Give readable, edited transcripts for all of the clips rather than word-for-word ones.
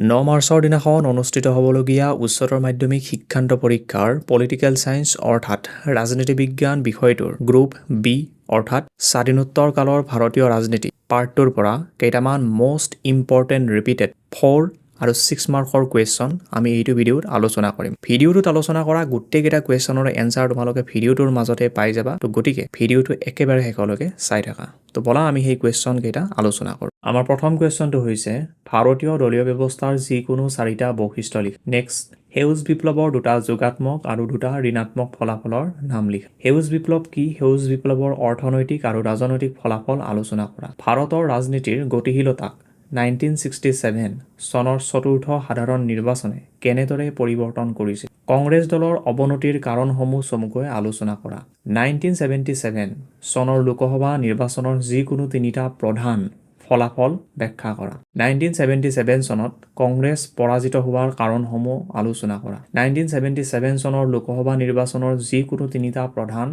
9 মাৰ্চৰ দিনাখন অনুষ্ঠিত হ'বলগীয়া উচ্চতৰ মাধ্যমিক শিক্ষান্ত পৰীক্ষাৰ পলিটিকেল সায়েন্স অৰ্থাৎ ৰাজনীতি বিজ্ঞান বিষয়টোৰ গ্ৰুপ বি অৰ্থাৎ স্বাধীনোত্তৰ কালৰ ভাৰতীয় ৰাজনীতি পাৰ্ট 2ৰ পৰা কেইটামান মোষ্ট ইম্পৰ্টেন্ট ৰিপিটেড 4 আৰু 6 মাৰ্কৰ কুৱেশ্যন আমি এইটো ভিডিঅ'ত আলোচনা কৰিম। ভিডিঅ'টোত আলোচনা কৰা গোটেইকেইটা কুৱেশ্যনৰ এনসাৰ তোমালোকে ভিডিঅ'টোৰ মাজতে পাই যাবা। তো গতিকে ভিডিঅ'টো একেবাৰে শেষলৈকে চাই থাকা। তো বলা আমি সেই কুৱেশ্যন কেইটা আলোচনা কৰোঁ। আমাৰ প্ৰথম কুৱেশ্যনটো হৈছে ভাৰতীয় দলীয় ব্যৱস্থাৰ যিকোনো 4টা বৈশিষ্ট্য লিখ। নেক্সট সেউজ বিপ্লৱৰ 2টা যোগাত্মক আৰু 2টা ঋণাত্মক ফলাফলৰ নাম লিখ। সেউজ বিপ্লৱ কি? সেউজ বিপ্লৱৰ অৰ্থনৈতিক আৰু ৰাজনৈতিক ফলাফল আলোচনা কৰা। ভাৰতৰ ৰাজনীতিৰ গতিশীলতাক 1967 চনৰ 4ৰ্থ সাধাৰণ নিৰ্বাচনে কেনেদৰে পৰিৱৰ্তন কৰিছিল? কংগ্ৰেছ দলৰ অৱনতিৰ কাৰণসমূহ চমুকৈ আলোচনা কৰা। 1977 চনৰ লোকসভা নিৰ্বাচনৰ যিকোনো 3টা প্ৰধান ফলাফল ব্যাখ্যা কৰা। 1977 চনত কংগ্ৰেছ পৰাজিত হোৱাৰ কাৰণসমূহ আলোচনা কৰা। 1977 চনৰ লোকসভা নিৰ্বাচনৰ যিকোনো 3টা প্ৰধান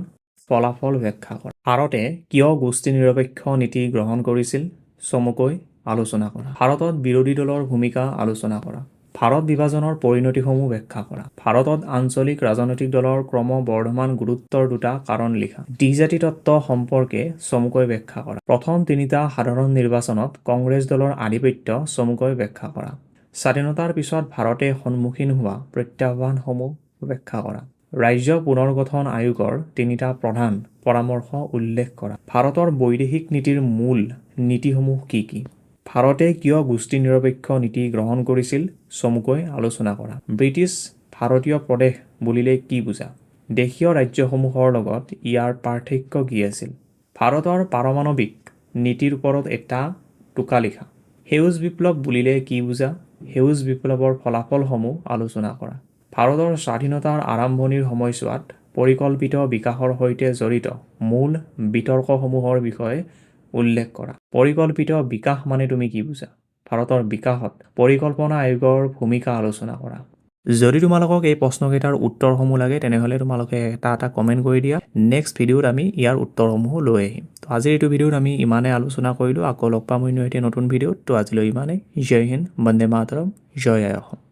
ফলাফল ব্যাখ্যা কৰা। ভাৰতে কিয় গোষ্ঠী নিৰপেক্ষ নীতি গ্ৰহণ কৰিছিল? চমুকৈ আলোচনা কৰা। ভাৰতত বিৰোধী দলৰ ভূমিকা আলোচনা কৰা। ভাৰত বিভাজনৰ পৰিণতিসমূহ ব্যাখ্যা কৰা। ভাৰতত আঞ্চলিক ৰাজনৈতিক দলৰ ক্ৰমবৰ্ধমান গুৰুত্বৰ 2টা কাৰণ লিখা। দ্বিজাতি তত্ত্ব সম্পৰ্কে চমুকৈ ব্যাখ্যা কৰা। প্ৰথম 3টা সাধাৰণ নিৰ্বাচনত কংগ্ৰেছ দলৰ আধিপত্য চমুকৈ ব্যাখ্যা কৰা। স্বাধীনতাৰ পিছত ভাৰতে সন্মুখীন হোৱা প্ৰত্যাহ্বানসমূহ ব্যাখ্যা কৰা। ৰাজ্য পুনৰ্গঠন আয়োগৰ 3টা প্ৰধান পৰামৰ্শ উল্লেখ কৰা। ভাৰতৰ বৈদেশিক নীতিৰ মূল নীতিসমূহ কি কি? ভাৰতে কিয় গোষ্ঠী নিৰপেক্ষ নীতি গ্ৰহণ কৰিছিল? চমুকৈ আলোচনা কৰা। ব্ৰিটিছ ভাৰতীয় প্ৰদেশ বুলিলে কি বুজা? দেশীয় ৰাজ্যসমূহৰ লগত ইয়াৰ পাৰ্থক্য কি আছিল? ভাৰতৰ পাৰমাণৱিক নীতিৰ ওপৰত এটা টোকা লিখা। সেউজ বিপ্লৱ বুলিলে কি বুজা? সেউজ বিপ্লৱৰ ফলাফলসমূহ আলোচনা কৰা। ভাৰতৰ স্বাধীনতাৰ আৰম্ভণিৰ সময়ছোৱাত পৰিকল্পিত বিকাশৰ সৈতে জড়িত মূল বিতৰ্কসমূহৰ বিষয়ে উল্লেখ কৰা। পৰিকল্পিত বিকাশ মানে তুমি কি বুজা? ভাৰতৰ বিকাশত পৰিকল্পনা আয়োগৰ ভূমিকা আলোচনা কৰা। যদি তোমালোকক এই প্ৰশ্নকেইটাৰ উত্তৰসমূহ লাগে তেনেহ'লে তোমালোকে এটা কমেণ্ট কৰি দিয়া। নেক্সট ভিডিঅ'ত আমি ইয়াৰ উত্তৰসমূহ লৈ আহিম। তো আজিৰ এইটো ভিডিঅ'ত আমি ইমানে আলোচনা কৰিলোঁ। আকৌ লগ পাম অন্য এটা নতুন ভিডিঅ'ত। তো আজিলৈ ইমানেই। জয় হিন্দ, বন্দে মাতৰম, জয় আই অসম।